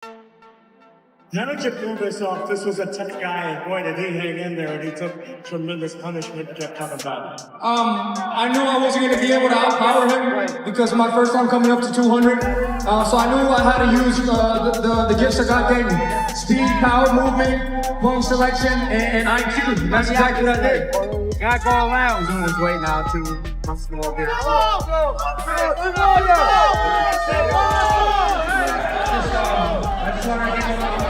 How did you pull this off? This was a tough guy, and boy, did he hang in there, and he took tremendous punishment and kept coming back. I knew I wasn't going to be able to outpower him because my first time coming up to 200. So I knew I had to use the gifts that God gave me. Speed, power, movement, punch selection, and IQ. That's exactly what I did. Got going around. He's on his way now to a small bit. I just want to get him out.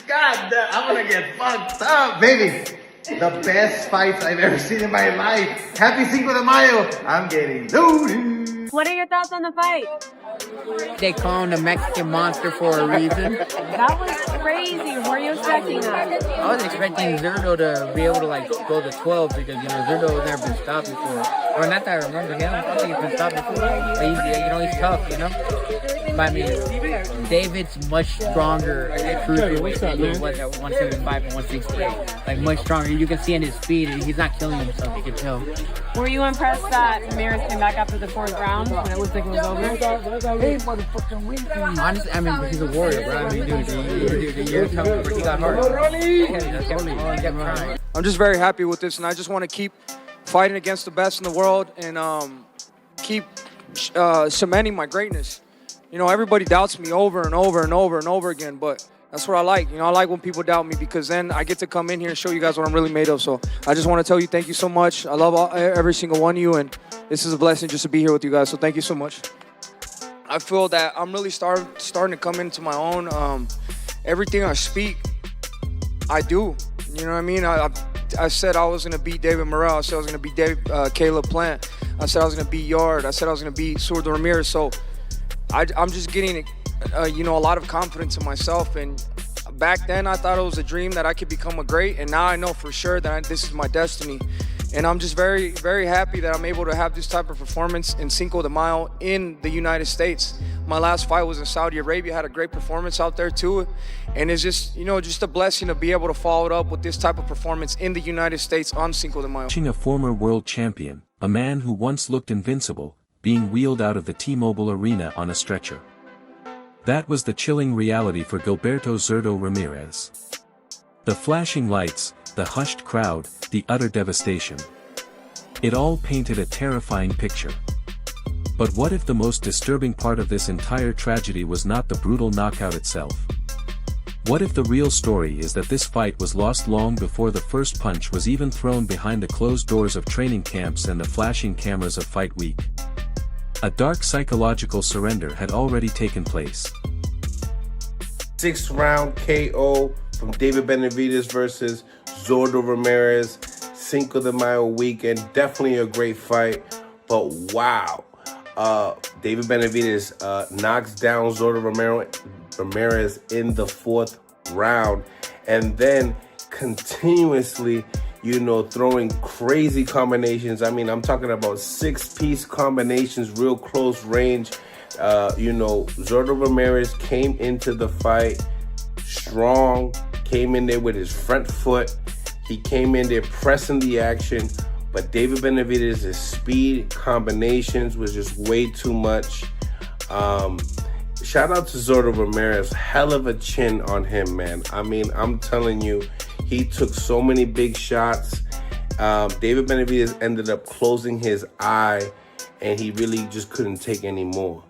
God damn, I'm gonna get fucked up, baby. The best fights I've ever seen in my life. Happy Cinco de Mayo. I'm getting loaded. What are your thoughts on the fight? They call him the Mexican monster for a reason. That was crazy. Were you expecting that? I was expecting Zurdo to be able to go to 12 because, Zurdo has never been stopped before. Or not that I remember him. I don't think he's been stopped before. But he's tough, But I mean, David's much stronger at cruiserweight than he was at 175 and 168. Like, much stronger. You can see in his speed, he's not killing himself, you can tell. Were you impressed that Ramirez came back after the 4th round when it looked like it was over? Hey, motherfucking weak. Honestly, I mean, he's a warrior, bro. I mean, dude, you're tough, he got hard. He kept crying. I'm just very happy with this, and I just want to keep fighting against the best in the world and keep cementing my greatness. Everybody doubts me over and over and over and over again, but that's what I like. I like when people doubt me because then I get to come in here and show you guys what I'm really made of. So I just want to tell you thank you so much. I love every single one of you, and this is a blessing just to be here with you guys. So thank you so much. I feel that I'm really starting to come into my own. Everything I speak, I do. You know what I mean? I said I was going to beat David Morrell. I said I was going to beat Caleb Plant. I said I was going to beat Yard. I said I was going to beat Zurdo Ramirez. So I'm just getting, a lot of confidence in myself. And back then, I thought it was a dream that I could become a great. And now I know for sure that this is my destiny. And I'm just very, very happy that I'm able to have this type of performance in Cinco de Mayo in the United States. My last fight was in Saudi Arabia. I had a great performance out there too. And it's just, just a blessing to be able to follow it up with this type of performance in the United States on Cinco de Mayo. Watching a former world champion, a man who once looked invincible, being wheeled out of the T-Mobile Arena on a stretcher. That was the chilling reality for Gilberto Zurdo Ramirez. The flashing lights, the hushed crowd, the utter devastation. It all painted a terrifying picture. But what if the most disturbing part of this entire tragedy was not the brutal knockout itself? What if the real story is that this fight was lost long before the first punch was even thrown behind the closed doors of training camps and the flashing cameras of Fight Week? A dark psychological surrender had already taken place. 6th round KO from David Benavidez versus Zurdo Ramirez. Cinco de Mayo weekend. Definitely a great fight. But wow. David Benavidez knocks down Zurdo Ramirez in the 4th round. And then continuously, throwing crazy combinations. I mean, I'm talking about 6-piece combinations, real close range. Zurdo Ramirez came into the fight strong, came in there with his front foot. He came in there pressing the action, but David Benavidez's speed combinations was just way too much. Shout out to Zurdo Ramirez. Hell of a chin on him, man. I mean, I'm telling you, he took so many big shots. David Benavidez ended up closing his eye, and he really just couldn't take any more.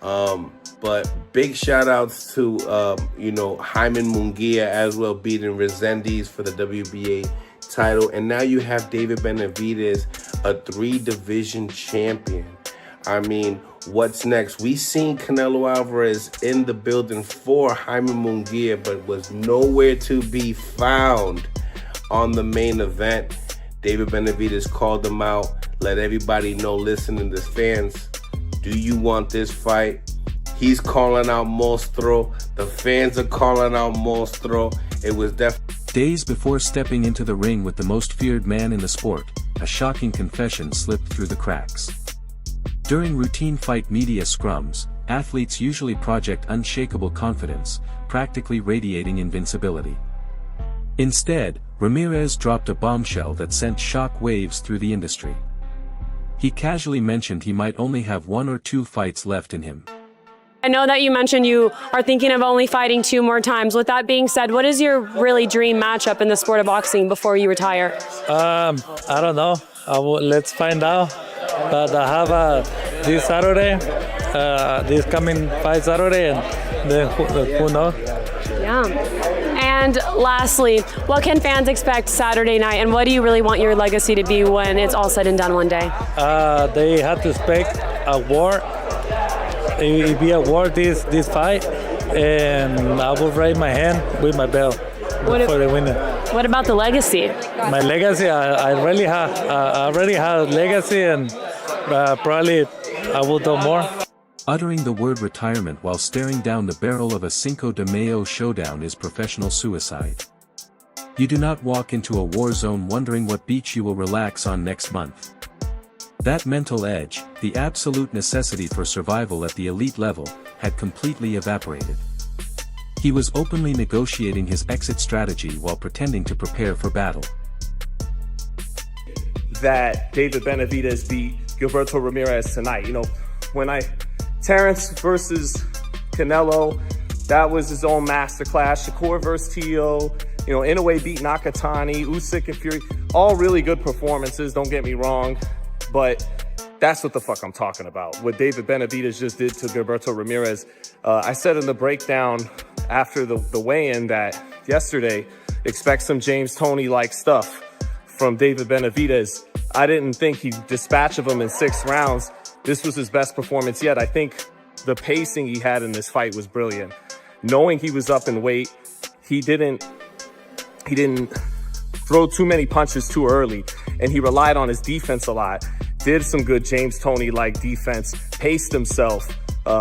But big shout outs to, Jaime Munguia as well, beating Resendiz for the WBA title. And now you have David Benavidez, a 3-division champion. I mean, what's next? We seen Canelo Alvarez in the building for Jaime Munguia, but was nowhere to be found on the main event. David Benavidez called him out, let everybody know, listening to fans, do you want this fight? He's calling out Monstro. The fans are calling out Monstro. It was definitely... Days before stepping into the ring with the most feared man in the sport, a shocking confession slipped through the cracks. During routine fight media scrums, athletes usually project unshakable confidence, practically radiating invincibility. Instead, Ramirez dropped a bombshell that sent shock waves through the industry. He casually mentioned he might only have 1 or 2 fights left in him. I know that you mentioned you are thinking of only fighting 2 more times. With that being said, what is your really dream matchup in the sport of boxing before you retire? I don't know. Let's find out. But I have this Saturday, this coming fight Saturday, and then who knows? Yeah. And lastly, what can fans expect Saturday night, and what do you really want your legacy to be when it's all said and done one day? They have to expect a war. It will be a war this fight, and I will raise my hand with my belt for the winner. What about the legacy? My legacy, I already have legacy, and probably I will do more. Uttering the word retirement while staring down the barrel of a Cinco de Mayo showdown is professional suicide. You do not walk into a war zone wondering what beach you will relax on next month. That mental edge, the absolute necessity for survival at the elite level, had completely evaporated. He was openly negotiating his exit strategy while pretending to prepare for battle. That David Benavidez beat Gilberto Ramirez tonight. You know, Terrence versus Canelo, that was his own masterclass. Shakur versus Tio, you know, Inoue beat Nakatani, Usyk and Fury, all really good performances, don't get me wrong, but that's what the fuck I'm talking about. What David Benavidez just did to Gilberto Ramirez. I said in the breakdown after the weigh-in that yesterday, expect some James Toney-like stuff from David Benavidez. I didn't think he'd dispatch of him in 6 rounds. This was his best performance yet. I think the pacing he had in this fight was brilliant. Knowing he was up in weight, he didn't throw too many punches too early, and he relied on his defense a lot. Did some good James Toney-like defense, paced himself,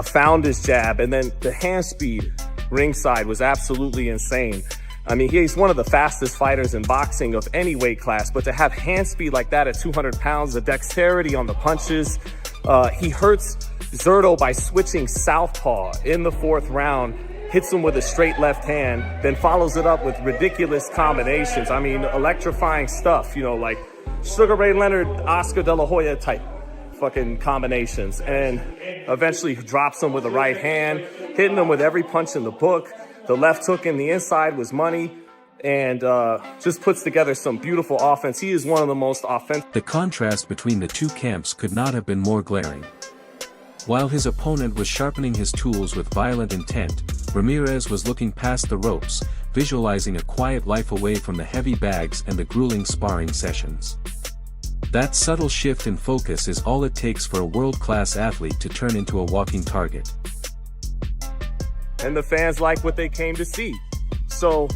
found his jab, and then the hand speed ringside was absolutely insane. I mean, he's one of the fastest fighters in boxing of any weight class, but to have hand speed like that at 200 pounds, the dexterity on the punches, he hurts Zurdo by switching southpaw in the 4th round, hits him with a straight left hand, then follows it up with ridiculous combinations. I mean, electrifying stuff, you know, like Sugar Ray Leonard, Oscar De La Hoya type fucking combinations. And eventually drops him with a right hand, hitting him with every punch in the book. The left hook in the inside was money, and just puts together some beautiful offense. He is one of the most offensive. The contrast between the two camps could not have been more glaring. While his opponent was sharpening his tools with violent intent, Ramirez was looking past the ropes, visualizing a quiet life away from the heavy bags and the grueling sparring sessions. That subtle shift in focus is all it takes for a world-class athlete to turn into a walking target. And the fans like what they came to see. So,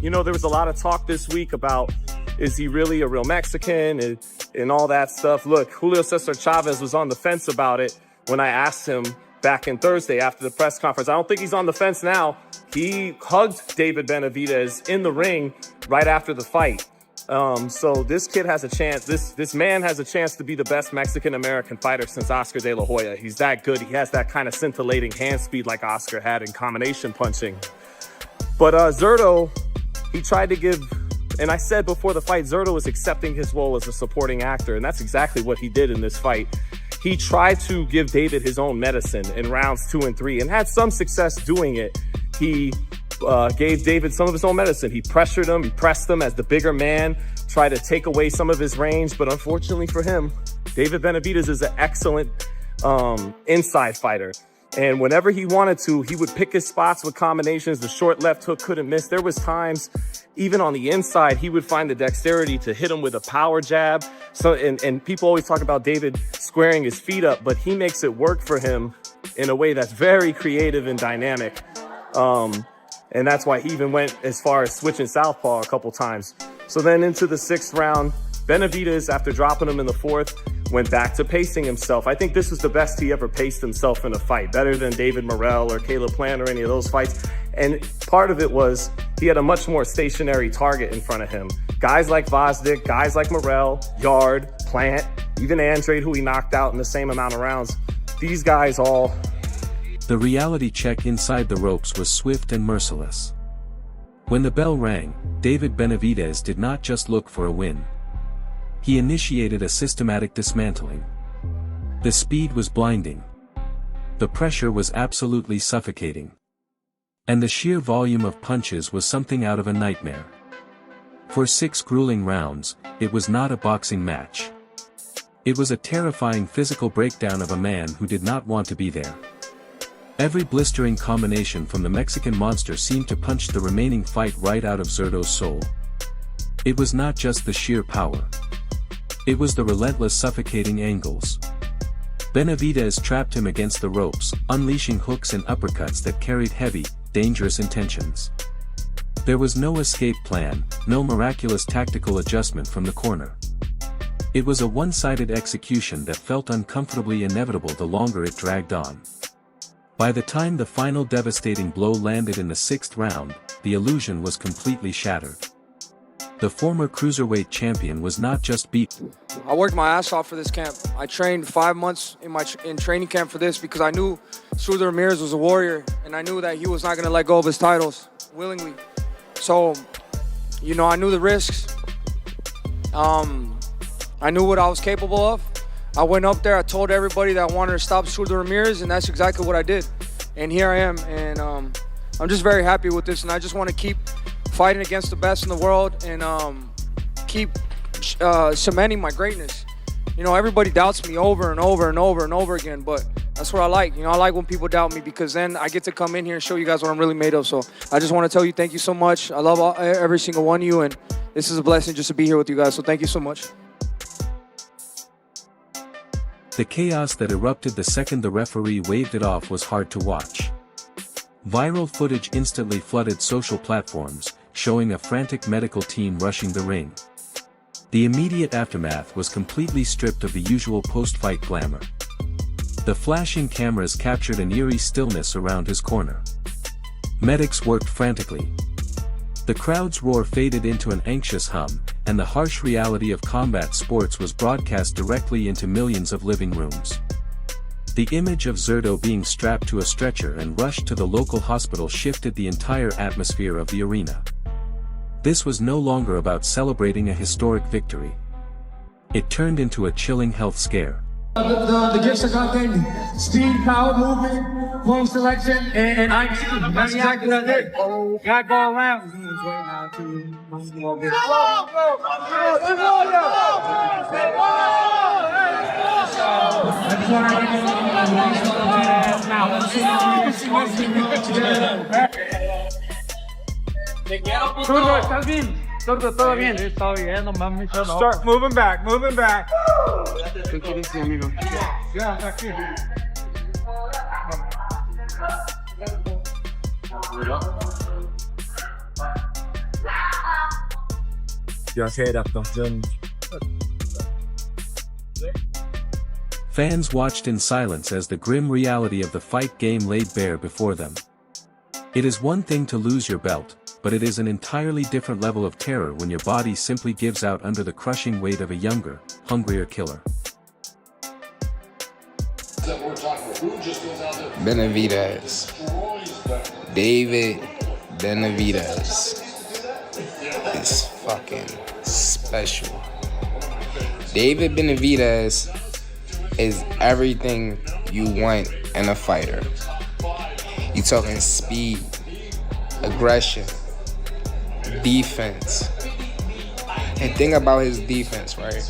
you know, there was a lot of talk this week about, is he really a real Mexican and all that stuff. Look, Julio Cesar Chavez was on the fence about it when I asked him back in Thursday after the press conference. I don't think he's on the fence now. He hugged David Benavidez in the ring right after the fight. So this kid has a chance, this man has a chance to be the best Mexican-American fighter since Oscar De La Hoya. He's that good. He has that kind of scintillating hand speed like Oscar had in combination punching. But Zurdo, he tried to give, and I said before the fight, Zurdo was accepting his role as a supporting actor, and that's exactly what he did in this fight. He tried to give David his own medicine in rounds 2 and 3 and had some success doing it. He gave David some of his own medicine. He pressured him, he pressed him as the bigger man, tried to take away some of his range, but unfortunately for him, David Benavidez is an excellent inside fighter. And whenever he wanted to, he would pick his spots with combinations. The short left hook couldn't miss. There was times, even on the inside, he would find the dexterity to hit him with a power jab. So, and people always talk about David squaring his feet up, but he makes it work for him in a way that's very creative and dynamic. And that's why he even went as far as switching southpaw a couple times. So then into the 6th round, Benavidez, after dropping him in the 4th, went back to pacing himself. I think this was the best he ever paced himself in a fight, better than David Morrell or Caleb Plant or any of those fights. And part of it was he had a much more stationary target in front of him. Guys like Vosdick, guys like Morrell, Yard, Plant, even Andrade, who he knocked out in the same amount of rounds. These guys all... The reality check inside the ropes was swift and merciless. When the bell rang, David Benavidez did not just look for a win. He initiated a systematic dismantling. The speed was blinding. The pressure was absolutely suffocating. And the sheer volume of punches was something out of a nightmare. For 6 grueling rounds, it was not a boxing match. It was a terrifying physical breakdown of a man who did not want to be there. Every blistering combination from the Mexican monster seemed to punch the remaining fight right out of Zurdo's soul. It was not just the sheer power. It was the relentless suffocating angles. Benavidez trapped him against the ropes, unleashing hooks and uppercuts that carried heavy, dangerous intentions. There was no escape plan, no miraculous tactical adjustment from the corner. It was a one-sided execution that felt uncomfortably inevitable the longer it dragged on. By the time the final devastating blow landed in the 6th round, the illusion was completely shattered. The former cruiserweight champion was not just beaten. I worked my ass off for this camp. I trained 5 months in training camp for this because I knew Zurdo Ramirez was a warrior, and I knew that he was not going to let go of his titles willingly. So, you know, I knew the risks. I knew what I was capable of. I went up there, I told everybody that I wanted to stop Zurdo Ramirez, and that's exactly what I did. And here I am, and I'm just very happy with this, and I just want to keep fighting against the best in the world and keep cementing my greatness. You know, everybody doubts me over and over and over and over again, but that's what I like. You know, I like when people doubt me because then I get to come in here and show you guys what I'm really made of. So I just want to tell you thank you so much. I love every single one of you, and this is a blessing just to be here with you guys. So thank you so much. The chaos that erupted the second the referee waved it off was hard to watch. Viral footage instantly flooded social platforms, showing a frantic medical team rushing the ring. The immediate aftermath was completely stripped of the usual post-fight glamour. The flashing cameras captured an eerie stillness around his corner. Medics worked frantically. The crowd's roar faded into an anxious hum, and the harsh reality of combat sports was broadcast directly into millions of living rooms. The image of Zurdo being strapped to a stretcher and rushed to the local hospital shifted the entire atmosphere of the arena. This was no longer about celebrating a historic victory. It turned into a chilling health scare. The gifts are gotten speed, power, movement, home selection, and IQ. That's exactly what I did. Got go around. Zurdo, ¿estás bien? Zurdo, ¿todo bien? Está bien, no mames, no. Start moving back, moving back. ¿Qué quieres decir, amigo? Ya, aquí. Just head up, don't. Fans watched in silence as the grim reality of the fight game laid bare before them. It is one thing to lose your belt, but it is an entirely different level of terror when your body simply gives out under the crushing weight of a younger, hungrier killer. Benavidez. David Benavidez is fucking special. David Benavidez is everything you want in a fighter. You talking speed, aggression, defense. And think about his defense, right?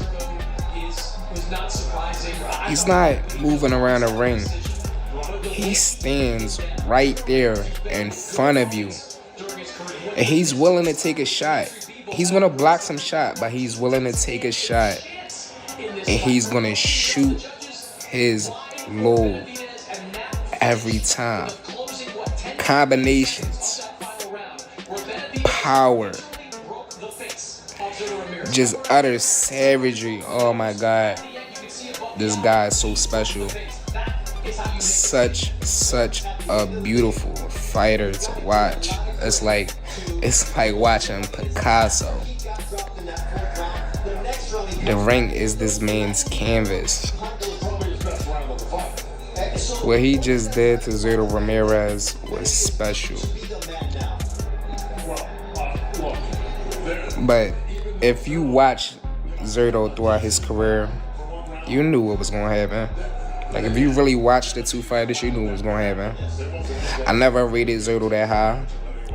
He's not moving around the ring. He stands right there in front of you. And he's willing to take a shot. He's gonna block some shot, but he's willing to take a shot. And he's gonna shoot his load every time. Combinations, power, just utter savagery. Oh my God, this guy is so special. Such a beautiful fighter to watch. It's like watching Picasso. The ring is this man's canvas. What he just did to Zurdo Ramirez was special. But if you watch Zurdo throughout his career, you knew what was going to happen. Like, if you really watched the two fighters, you knew what was going to happen. I never rated Zurdo that high.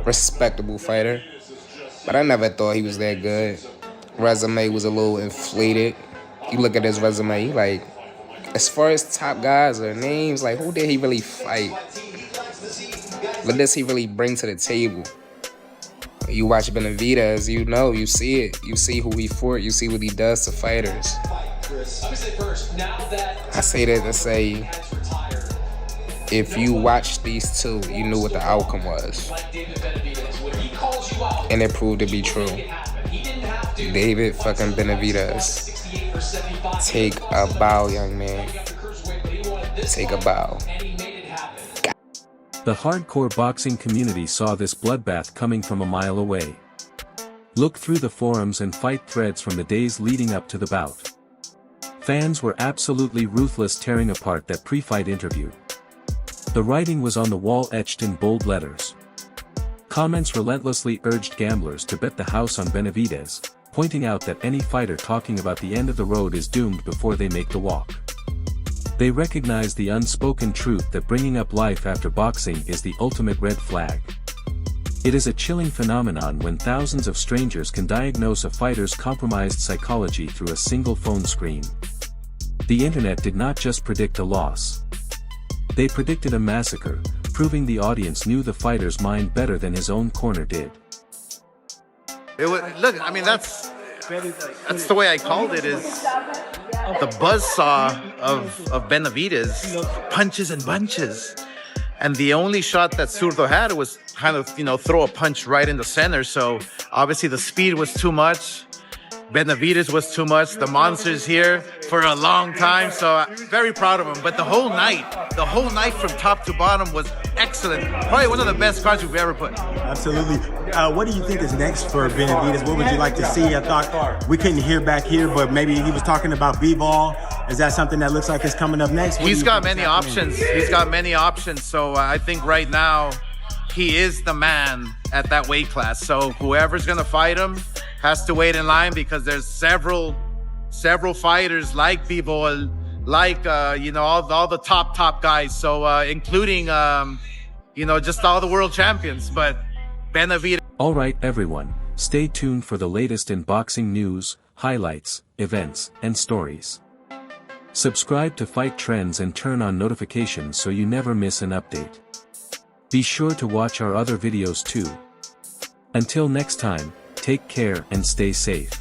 Respectable fighter. But I never thought he was that good. Resume was a little inflated. You look at his resume, like, as far as top guys or names, like, who did he really fight? What does he really bring to the table? You watch Benavidez, you know, you see it. You see who he fought. You see what he does to fighters. I say that to say, if you watch these two, you knew what the outcome was. And it proved to be true. David fucking Benavidez. Take a bow, young man. Take a bow. The hardcore boxing community saw this bloodbath coming from a mile away. Look through the forums and fight threads from the days leading up to the bout. Fans were absolutely ruthless, tearing apart that pre-fight interview. The writing was on the wall, etched in bold letters. Comments relentlessly urged gamblers to bet the house on Benavidez, pointing out that any fighter talking about the end of the road is doomed before they make the walk. They recognized the unspoken truth that bringing up life after boxing is the ultimate red flag. It is a chilling phenomenon when thousands of strangers can diagnose a fighter's compromised psychology through a single phone screen. The internet did not just predict a loss. They predicted a massacre, proving the audience knew the fighter's mind better than his own corner did. Look, I mean, that's the way I called it, is the buzzsaw of Benavidez, punches and bunches. And the only shot that Zurdo had was kind of, throw a punch right in the center. So obviously the speed was too much. Benavidez was too much. The monster's here for a long time. So very proud of him. But the whole night from top to bottom was excellent. Probably one of the best cards we've ever put. Absolutely. What do you think is next for Benavidez? What would you like to see? I thought we couldn't hear back here, but maybe he was talking about B-ball. Is that something that looks like is coming up next? He's got many options. He's got many options. So I think right now he is the man at that weight class. So whoever's going to fight him has to wait in line, because there's several fighters like B-ball, like, all the top guys. So including, just all the world champions. But Benavidez. All right, everyone, stay tuned for the latest in boxing news, highlights, events, and stories. Subscribe to Fight Trends and turn on notifications so you never miss an update. Be sure to watch our other videos too. Until next time, take care and stay safe.